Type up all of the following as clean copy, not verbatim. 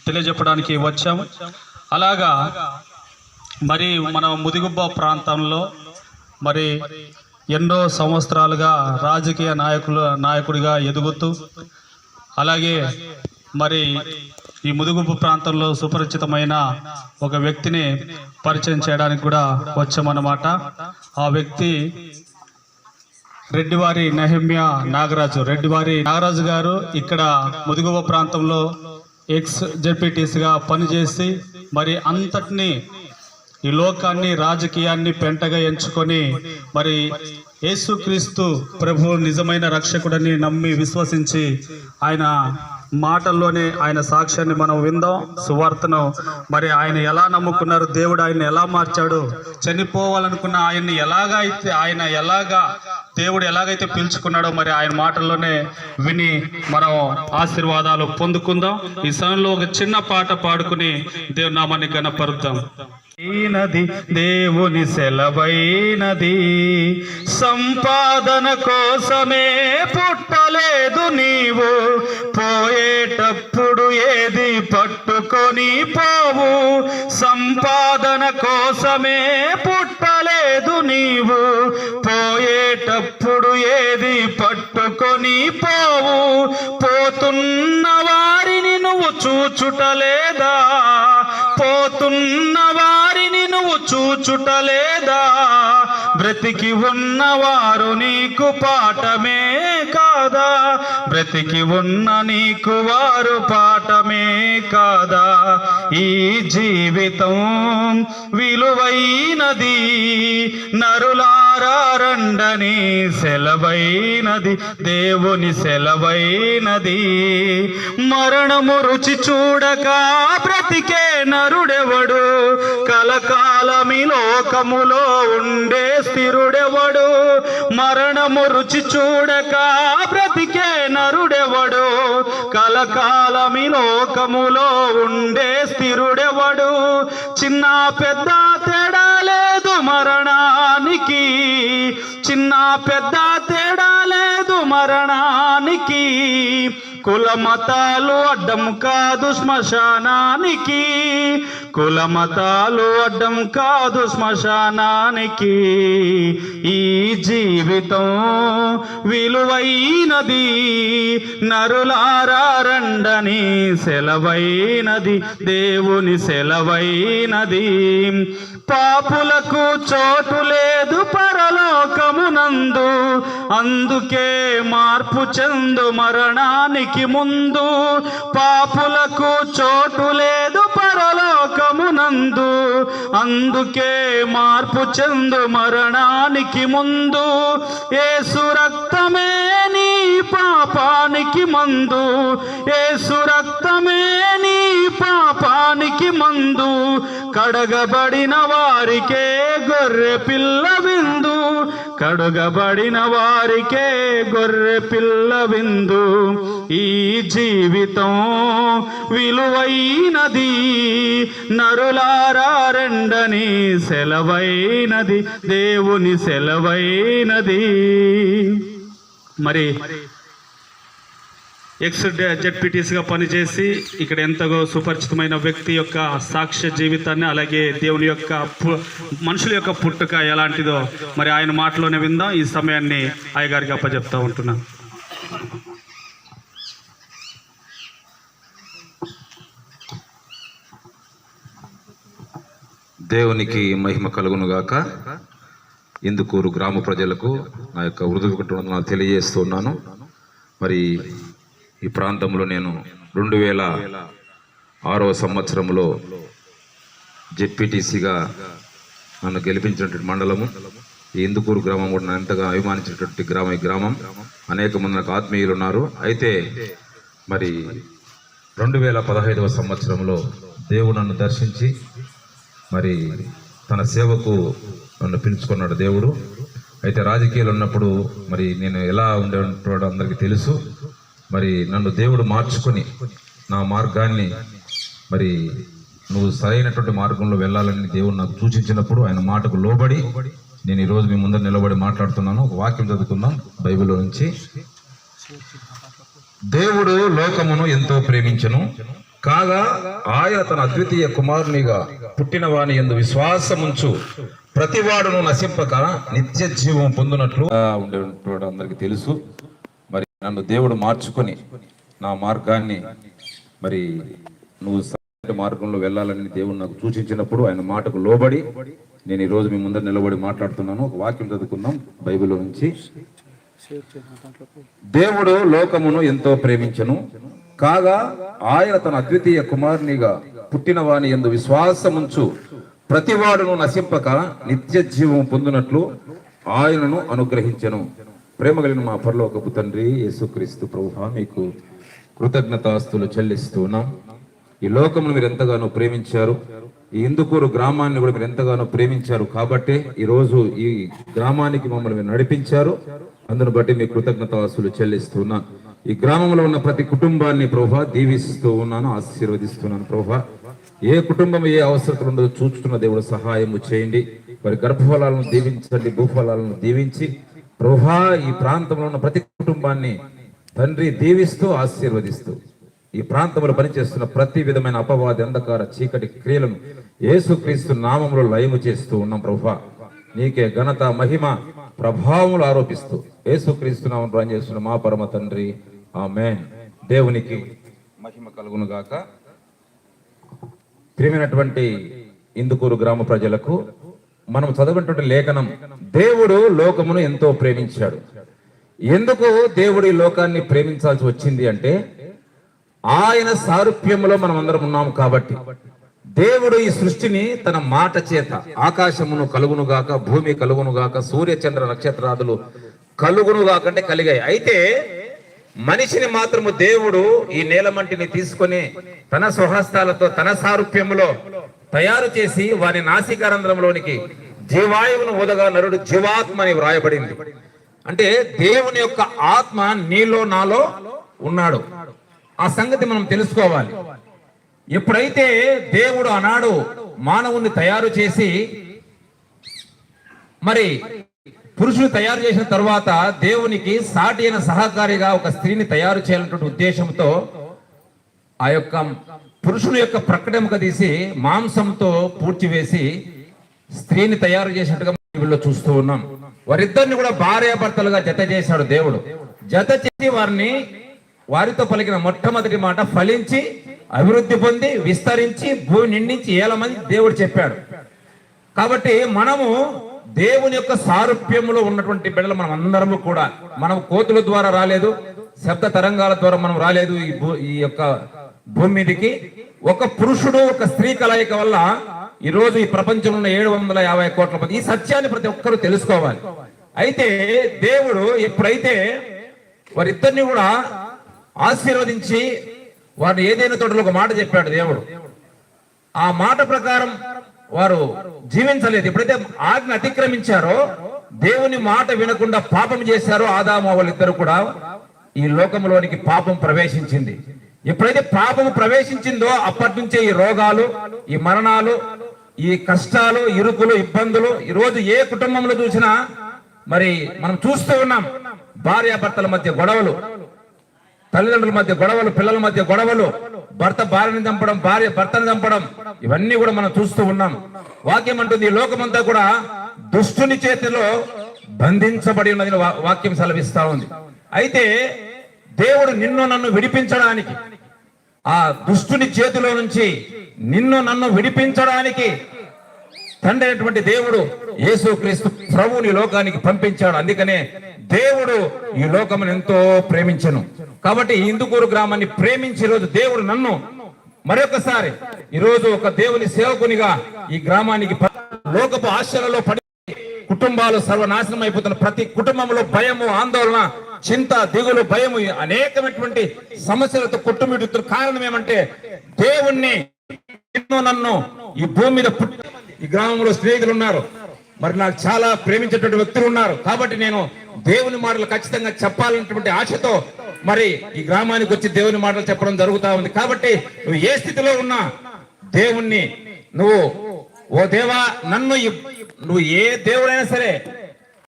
తెలియజెప్పడానికి వచ్చాము. అలాగా మరి మన ముదిగుబ్బ ప్రాంతంలో మరి ఎన్నో సంవత్సరాలుగా రాజకీయ నాయకుడిగా ఎదుగుతూ అలాగే మరి ఈ ముదిగుబ్బ ప్రాంతంలో సుపరిచితమైన ఒక వ్యక్తిని పరిచయం చేయడానికి కూడా వచ్చామన్నమాట. ఆ వ్యక్తి రెడ్డివారి నెహమ్యా నాగరాజు గారు ఇక్కడ ముదిగుబ్బ ప్రాంతంలో ఎక్స్ జెడ్పీటీసీగా పనిచేసి మరి అంతటినీ ఈ లోకాన్ని రాజకీయాన్ని పెంటగా ఎంచుకొని మరి యేసుక్రీస్తు ప్రభు నిజమైన రక్షకుడని నమ్మి విశ్వసించి ఆయన మాటల్లోనే ఆయన సాక్ష్యాన్ని మనం విందాం. సువార్తను మరి ఆయన ఎలా నమ్ముకున్నారు, దేవుడు ఆయన ఎలా మార్చాడు, చనిపోవాలనుకున్న దేవుడు ఎలాగైతే పిలుచుకున్నాడో మరి ఆయన మాటల్లోనే విని మనం ఆశీర్వాదాలు పొందుకుందాం. ఈ సమయంలో ఒక చిన్న పాట పాడుకుని దేవుని నామాన్ని ఘనపరుద్దాం. దేవుని సెలవైనది, సంపాదన కోసమే పుట్టలేదు నీవు, పోయేటప్పుడు ఏది పట్టుకొని పోవు. సంపాదన కోసమే పుట్టలేదు నీవు, పోయేటప్పుడు ఏది పట్టుకొని పోవు. పోతున్న వారిని నువ్వు చూచుటలేదా, పోతున్న వారిని నువ్వు చూచుటలేదా, బ్రతికి ఉన్నవారు నీకు పాఠమే కాదా, బ్రతికి ఉన్న నీకు వారు పాఠమే కాదా. ఈ జీవితం విలువైనది, నరులారా రండని సెలవైనది, దేవుని సెలవైనది. మరణము రుచి చూడక బ్రతికే నరుడెవడు, కలకాలమి లోకములో ఉండే స్థిరుడెవడు. మరణము రుచి చూడక బ్రతికే నరుడెవడు, కలకాలమి లోకములో ఉండే స్థిరుడెవడు. చిన్న పెద్ద తేడా లేదు మరణానికి, చిన్న పెద్ద తేడా లేదు మరణానికి. కుల మతాలు అడ్డం కాదు శ్మశానానికి, కుల మతాలు అడ్డం కాదు శ్మశానానికి. ఈ జీవితం విలువైనది, నరులారా రండని సెలవైనది, దేవుని సెలవైనది. పాపులకు చోటు లేదు పరలోకమునందు, అందుకే మార్పు చెందు మరణానికి ముందు. పాపులకు చోటు లేదు పరలోకమునందు, అందుకే మార్పు చెందు మరణానికి ముందు. యేసు రక్తమే నీ పాపానికి మందు, యేసు రక్తమే నీ పాపానికి మందు. కడగబడిన వారికే గొర్రె పిల్ల విందు, కడుగబడిన వారికే గొర్రె పిల్ల విందు. ఈ జీవితం విలువైనది, నరులారా రెండని సెలవైనది, దేవుని సెలవైనది. మరి ఎక్స్ జెడ్పీటీసీగా పనిచేసి ఇక్కడ ఎంతగా సుపరిచితమైన వ్యక్తి యొక్క సాక్ష్య జీవితాన్ని, అలాగే దేవుని యొక్క మనుషుల యొక్క పుట్టుక ఎలాంటిదో మరి ఆయన మాటలోనే విందాం. ఈ సమయాన్ని అయ్యగారికి అప్పచెప్తా ఉంటున్నాను. దేవునికి మహిమ కలుగునుగాక. ఇందుకూరు గ్రామ ప్రజలకు నా యొక్క హృదయపూర్వక తెలియజేస్తున్నాను. మరి ఈ ప్రాంతంలో నేను 2006వ సంవత్సరంలో జెడ్పీటీసీగా నన్ను గెలిపించినటువంటి మండలము ఈ ఇందుకూరు గ్రామం కూడా నన్ను ఎంతగా అభిమానించినటువంటి గ్రామం. ఈ గ్రామం అనేక మంది నాకు ఆత్మీయులు ఉన్నారు. అయితే మరి 2015వ సంవత్సరంలో దేవుడు నన్ను దర్శించి మరి తన సేవకు నన్ను పిలుచుకున్నాడు దేవుడు. అయితే రాజకీయాలు ఉన్నప్పుడు మరి నేను ఎలా ఉండేవాడో అందరికీ తెలుసు. మరి నన్ను దేవుడు మార్చుకొని నా మార్గాన్ని మరి నువ్వు సరైనటువంటి మార్గంలో వెళ్ళాలని దేవుడు నాకు సూచించినప్పుడు ఆయన మాటకు లోబడి నేను ఈరోజు మీ ముందర నిలబడి మాట్లాడుతున్నాను. ఒక వాక్యం చదువుకుందాం బైబిల్లో నుంచి. దేవుడు లోకమును ఎంతో ప్రేమించెను కాగా ఆయన తన అద్వితీయ కుమారునిగా పుట్టిన వాని యందు విశ్వాసముంచు ప్రతివాడును నశింపక నిత్య జీవం పొందునట్లు ఉండేటువంటి అందరికి తెలుసు. మరి నన్ను దేవుడు మార్చుకొని నా మార్గాన్ని మరి నువ్వు సరైన మార్గంలో వెళ్ళాలని దేవుడు నాకు సూచించినప్పుడు ఆయన మాటకు లోబడి నేను ఈ రోజు మీ ముందర నిలబడి మాట్లాడుతున్నాను. ఒక వాక్యం చదువుకుందాం బైబిల్లో నుంచి. దేవుడు లోకమును ఎంతో ప్రేమించెను, కాగా ఆయన తన అద్వితీయ కుమారునిగా పుట్టిన వాని యందు విశ్వాసముంచు ప్రతివాడును నశింపక నిత్య జీవం పొందినట్లు ఆయనను అనుగ్రహించెను. ప్రేమ కలిగిన మా పరలోకపు తండ్రి యేసుక్రీస్తు ప్రభువా, మీకు కృతజ్ఞతాస్తులు చెల్లిస్తూ ఉన్నాం. ఈ లోకమును మీరు ఎంతగానో ప్రేమించారు, ఈ ఇందుకూరు గ్రామాన్ని కూడా మీరు ఎంతగానో ప్రేమించారు కాబట్టి ఈరోజు ఈ గ్రామానికి మమ్మల్ని మీరు నడిపించారు. అందును బట్టి మీ కృతజ్ఞతాస్తులు చెల్లిస్తున్నా. ఈ గ్రామంలో ఉన్న ప్రతి కుటుంబాన్ని ప్రభువా దీవిస్తూ ఉన్నాను, ఆశీర్వదిస్తున్నాను. ప్రభువా, ఏ కుటుంబం ఏ అవసరం ఉండదో చూస్తున్న దేవుడు సహాయము చేయండి. వారి గర్భఫలాలను దీవించండి, భూఫలాలను దీవించి ప్రభువా ఈ ప్రాంతంలో ఉన్న ప్రతి కుటుంబాన్ని తండ్రి దీవిస్తూ ఆశీర్వదిస్తూ ఈ ప్రాంతంలో పనిచేస్తున్న ప్రతి విధమైన అపవాది అంధకార చీకటి క్రియలను యేసుక్రీస్తు నామములో లయము చేస్తూ ఉన్నాం. ప్రభువా, నీకే ఘనత మహిమ ప్రభావములు ఆరోపిస్తూ యేసుక్రీస్తు నామములో ప్రార్థన చేస్తున్న మా పరమ తండ్రి, ఆమేన్. దేవునికి మహిమ కలుగును గాక. ప్రియమైనటువంటి ఇందుకూరు గ్రామ ప్రజలకు మనం చదివినటువంటి లేఖనం, దేవుడు లోకమును ఎంతో ప్రేమించాడు. ఎందుకు దేవుడు ఈ లోకాన్ని ప్రేమించాల్సి వచ్చింది అంటే ఆయన సారూప్యంలో మనం అందరం ఉన్నాము కాబట్టి. దేవుడు ఈ సృష్టిని తన మాట చేత ఆకాశమును కలుగునుగాక, భూమి కలుగునుగాక, సూర్య చంద్ర నక్షత్రాదులు కలుగునుగాక అంటే కలిగాయి. అయితే మనిషిని మాత్రము దేవుడు ఈ నేలమంటిని తీసుకొని తన స్వహస్తాలతో తన సారూప్యములో తయారు చేసి వారి నాసికారంధ్రంలోనికి జీవాయువును ఊదగా నరుడు జీవాత్మ అని వ్రాయబడింది. అంటే దేవుని యొక్క ఆత్మ నీలో నాలో ఉన్నాడు. ఆ సంగతి మనం తెలుసుకోవాలి. ఎప్పుడైతే దేవుడు ఆనాడు మానవుని తయారు చేసి మరి పురుషుని తయారు చేసిన తర్వాత దేవునికి సాటి అయిన సహకారిగా ఒక స్త్రీని తయారు చేయాలన్నటువంటి ఉద్దేశంతో ఆ యొక్క పురుషుని యొక్క ప్రకటనక తీసి మాంసంతో పూడ్చివేసి స్త్రీని తయారు చేసినట్టుగా బైబిల్లో చూస్తూ ఉన్నాం. వారిద్దరిని కూడా భార్యాభర్తలుగా జత చేశాడు దేవుడు. జత చేసి వారితో పలికిన మొట్టమొదటి మాట ఫలించి అభివృద్ధి పొంది విస్తరించి భూమి నిండించి ఏలమని దేవుడు చెప్పాడు. కాబట్టి మనము దేవుని యొక్క సారూప్యములో ఉన్నటువంటి బిడ్డలు మనం అందరము కూడా, మనం కోతుల ద్వారా రాలేదు, శబ్ద తరంగాల ద్వారా మనం రాలేదు ఈ యొక్క భూమి మీదకి. ఒక పురుషుడు ఒక స్త్రీ కలయిక వల్ల ఈ రోజు ఈ ప్రపంచంలో ఉన్న 750 కోట్ల మంది, ఈ సత్యాన్ని ప్రతి ఒక్కరూ తెలుసుకోవాలి. అయితే దేవుడు ఎప్పుడైతే వారిద్దరిని కూడా ఆశీర్వదించి వారిని ఏదైనా తోటలో ఒక మాట చెప్పాడు దేవుడు, ఆ మాట ప్రకారం వారు జీవించలేదు. ఎప్పుడైతే ఆజ్ఞ అతిక్రమించారో, దేవుని మాట వినకుండా పాపం చేశారో ఆదాము వాళ్ళిద్దరు కూడా, ఈ లోకంలోనికి పాపం ప్రవేశించింది. ఎప్పుడైతే పాపం ప్రవేశించిందో అప్పటి నుంచే ఈ రోగాలు, ఈ మరణాలు, ఈ కష్టాలు, ఇరుకులు, ఇబ్బందులు ఈ రోజు ఏ కుటుంబంలో చూసినా మరి మనం చూస్తూ ఉన్నాం. భార్యాభర్తల మధ్య గొడవలు, తల్లిదండ్రుల మధ్య గొడవలు, పిల్లల మధ్య గొడవలు, భర్త భార్యని చంపడం, భార్య భర్తను చంపడం, ఇవన్నీ కూడా మనం చూస్తూ ఉన్నాం. వాక్యం అంటుంది ఈ లోకమంతా కూడా దుష్టుని చేతిలో బంధించబడి ఉన్నది వాక్యం సెలవిస్తా ఉంది. అయితే దేవుడు నిన్ను నన్ను విడిపించడానికి, ఆ దుష్టుని చేతిలో నుంచి నిన్ను నన్ను విడిపించడానికి తండ్రి అయినటువంటి దేవుడు యేసుక్రీస్తు ప్రభువుని లోకానికి పంపించాడు. అందుకనే దేవుడు ఈ లోకమును ఎంతో ప్రేమించను. కాబట్టి ఈ ఇందుకూరు గ్రామాన్ని ప్రేమించే రోజు దేవుడు నన్ను మరొకసారి ఈరోజు ఒక దేవుని సేవకునిగా ఈ గ్రామానికి లోకపు ఆశలలో పడి కుటుంబాలు సర్వనాశనం అయిపోతున్న ప్రతి కుటుంబంలో భయము, ఆందోళన, చింత, దిగులు, భయము, అనేకమైనటువంటి సమస్యలతో కొట్టుమిడుతున్న కారణం ఏమంటే దేవుణ్ణి నన్ను ఈ భూమి మీద ఈ గ్రామంలో స్నేహితులు ఉన్నారు, మరి నాకు చాలా ప్రేమించేటువంటి వ్యక్తులు ఉన్నారు. కాబట్టి నేను దేవుని మాటలు ఖచ్చితంగా చెప్పాలన్నటువంటి ఆశతో మరి ఈ గ్రామానికి వచ్చి దేవుని మాటలు చెప్పడం జరుగుతా ఉంది. కాబట్టి నువ్వు ఏ స్థితిలో ఉన్నా దేవుణ్ణి నువ్వు, ఓ దేవా నన్ను, నువ్వు ఏ దేవుడైనా సరే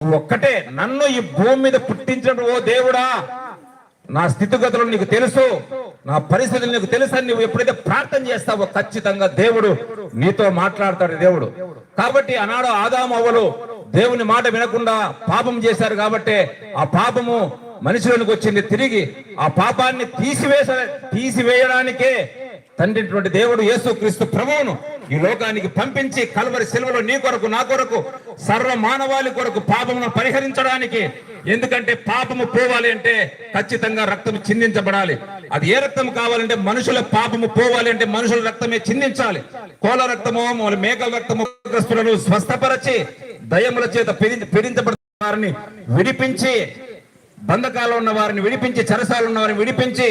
నువ్వు ఒక్కటే, నన్ను ఈ భూమి మీద పుట్టించిన ఓ దేవుడా, నా స్థితిగతులు నీకు తెలుసు, నా పరిస్థితులు నీకు తెలుసని నువ్వు ఎప్పుడైతే ప్రార్థన చేస్తావో ఖచ్చితంగా దేవుడు నీతో మాట్లాడతాడు దేవుడు. కాబట్టి ఆనాడు ఆదాము అవ్వలు దేవుని మాట వినకుండా పాపం చేశారు కాబట్టి ఆ పాపము మనిషిలోనికి వచ్చింది. తిరిగి ఆ పాపాన్ని తీసివేయడానికే తండ్రి దేవుడు యేసుక్రీస్తు ప్రభువును ఈ లోకానికి పంపించి కల్వరి శిలువలో నీ కొరకు నా కొరకు సర్వ మానవాళి కొరకు పాపమును పరిహరించడానికి. ఎందుకంటే పాపము పోవాలి అంటే ఖచ్చితంగా రక్తం చిందించబడాలి. అది ఏ రక్తం కావాలంటే మనుషుల పాపము పోవాలి అంటే మనుషుల రక్తమే చిందించాలి. కోల రక్తము మేకల రక్తము గ్రస్తులను స్వస్థపరచి దయముల చేత పీడించబడుతున్న వారిని విడిపించి, బంధకాల్లో ఉన్న వారిని విడిపించి, చెరసాలు ఉన్న వారిని విడిపించి,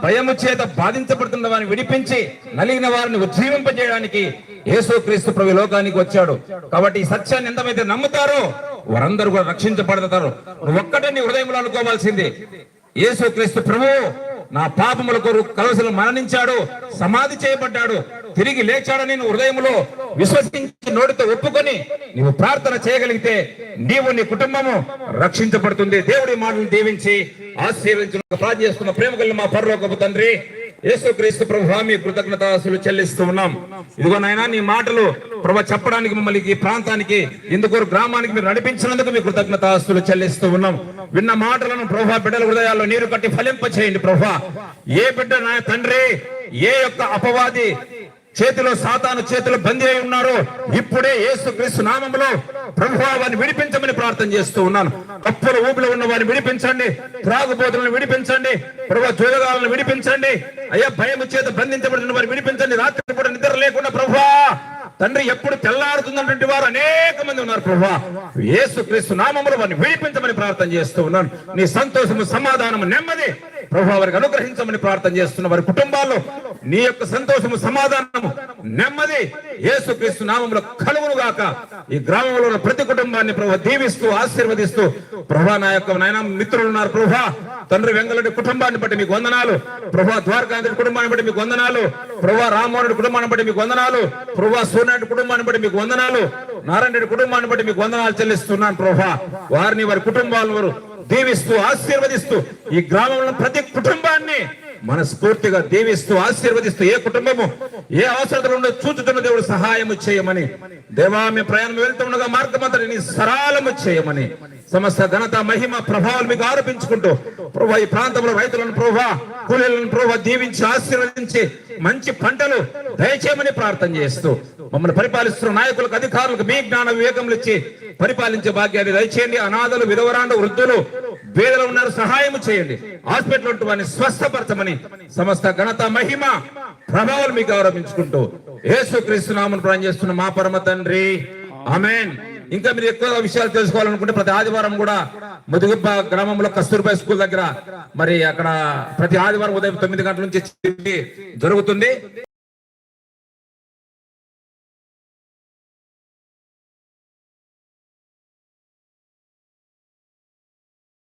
భయము చేత బాధించబడుతున్న వారిని విడిపించి, నలిగిన వారిని ఉజ్జీవింపజేయడానికి యేసుక్రీస్తు ప్రభు లోకానికి వచ్చాడు. కాబట్టి ఈ సత్యాన్ని ఎంతమైతే నమ్ముతారో వారందరూ కూడా రక్షించబడతారు. నువ్వు ఒక్కటే నీ హృదయంలో అనుకోవాల్సింది, యేసుక్రీస్తు ప్రభు నా పాపముల కొరకు కలవసలు మరణించాడు, సమాధి చేయబడ్డాడు, తిరిగి లేచాడని నువ్వు హృదయంలో విశ్వసించి నోటితో ఒప్పుకొని నీవు ప్రార్థన చేయగలిగితే నీవు నీ కుటుంబము రక్షించబడుతుంది. దేవుడి మాటలు దీవించి ఆశీర్వదించిన ప్రార్థన చేస్తున్న ప్రేమ కలిగిన మా పరలోకపు తండ్రి యేసుక్రీస్తు ప్రభువా మీ కృతజ్ఞతాస్తులు చెల్లిస్తూ ఉన్నాం. ఇదిగో నాయనా నీ మాటలు ప్రభు చెప్పడానికి మమ్మల్ని ఈ ప్రాంతానికి ఇందుకొర గ్రామానికి మీరు నడిపించినందుకు మీ కృతజ్ఞతాస్తులు చెల్లిస్తూ ఉన్నాం. విన్న మాటలను ప్రభు బిడ్డల హృదయాల్లో నీరు కట్టి ఫలింప చేయండి ప్రభు. ఏ బిడ్డ నా తండ్రి ఏ యొక్క అపవాది చేతిలో సాతాను చేతిలో బందీ అయి ఉన్నారో ఇప్పుడే యేసుక్రీస్తు నామములో ప్రభువా వారిని విడిపించమని ప్రార్థన చేస్తూ ఉన్నాను. తప్పుల ఊపిలో ఉన్న వారిని విడిపించండి, త్రాగుబోతులను విడిపించండి, ప్రభు జోదగాలను విడిపించండి, అయ్యా భయం చేత బంధించబడిన వారిని విడిపించండి. రాత్రి కూడా నిద్ర లేకుండా ప్రభువా తండ్రి ఎప్పుడు తెల్లారుతున్నటువంటి వారు అనేక మంది ఉన్నారు ప్రభువా. యేసుక్రీస్తు నామములో వారిని విడిపించమని ప్రార్థన చేస్తూ ఉన్నాను. నీ సంతోషము, సమాధానము, నెమ్మది ప్రభువా వారికి అనుగ్రహించమని ప్రార్థన చేస్తున్న వారి కుటుంబాల్లో నీ యొక్క సంతోషము, సమాధానము, నెమ్మది యేసుక్రీస్తు నామములో కలుగును గాక. ఈ గ్రామంలో ఉన్న ప్రతి కుటుంబాన్ని ప్రభు దీవిస్తూ ఆశీర్వదిస్తూ ప్రభా నా యొక్క నాయన మిత్రులు ఉన్నారు ప్రభా తండ్రి వెంగళరెడ్డి కుటుంబాన్ని బట్టి మీకు వందనాలు, ప్రభా ద్వారకాంధ్ర కుటుంబాన్ని బట్టి మీకు వందనాలు, ప్రభా రామ్మోహన్ కుటుంబాన్ని బట్టి మీకు వందనాలు, ప్రభా సోనారెడ్డి కుటుంబాన్ని బట్టి మీకు వందనాలు, నారాయణ రెడ్డి కుటుంబాన్ని బట్టి మీకు వందనాలు చెల్లిస్తున్నాను ప్రభా. వారిని వారి కుటుంబాలను వారు దీవిస్తూ ఆశీర్వదిస్తూ ఈ గ్రామంలో ప్రతి కుటుంబాన్ని మనస్ఫూర్తిగా దీవిస్తూ ఆశీర్వదిస్తూ ఏ కుటుంబము ఏ అవసరతలు ఉండో చూచుతున్న దేవుడు సహాయము చేయమని, దేవా మీ ప్రయాణం వెళ్తుండగా మార్గమంతటిని సరళము చేయమని సమస్త ఘనత మహిమ ప్రభావాలు మీకు ఆరోపించుకుంటూ ప్రభా ఈ ప్రాంతంలో రైతులను ప్రభా కూలీలను ప్రభా దీవించి ఆశీర్వదించి మంచి పంటలు దయచేయమని ప్రార్థన చేస్తూ మమ్మల్ని పరిపాలిస్తున్న నాయకులకు అధికారులకు మీ జ్ఞాన వివేకములు ఇచ్చి పరిపాలించే భాగ్యాన్ని దయచేయండి. అనాథలు, విధవరాండ, వృద్ధులు, పేదలు ఉన్నారు సహాయం చేయండి. హాస్పిటల్ ఉంటూ వారిని స్వస్థపరచమని సమస్త ఘనత మహిమ ప్రభావాలు మీకు ఆరోపించుకుంటూ యేసుక్రీస్తు నామమున ప్రార్థన చేస్తున్న మా పరమ తండ్రి ఆమేన్. ఇంకా మీరు ఎక్కువ విషయాలు తెలుసుకోవాలనుకుంటే ప్రతి ఆదివారం కూడా ముదుగుబ్బ గ్రామంలో కస్తూర్బా స్కూల్ దగ్గర మరి అక్కడ ప్రతి ఆదివారం ఉదయం 9 గంటల నుంచి జరుగుతుంది.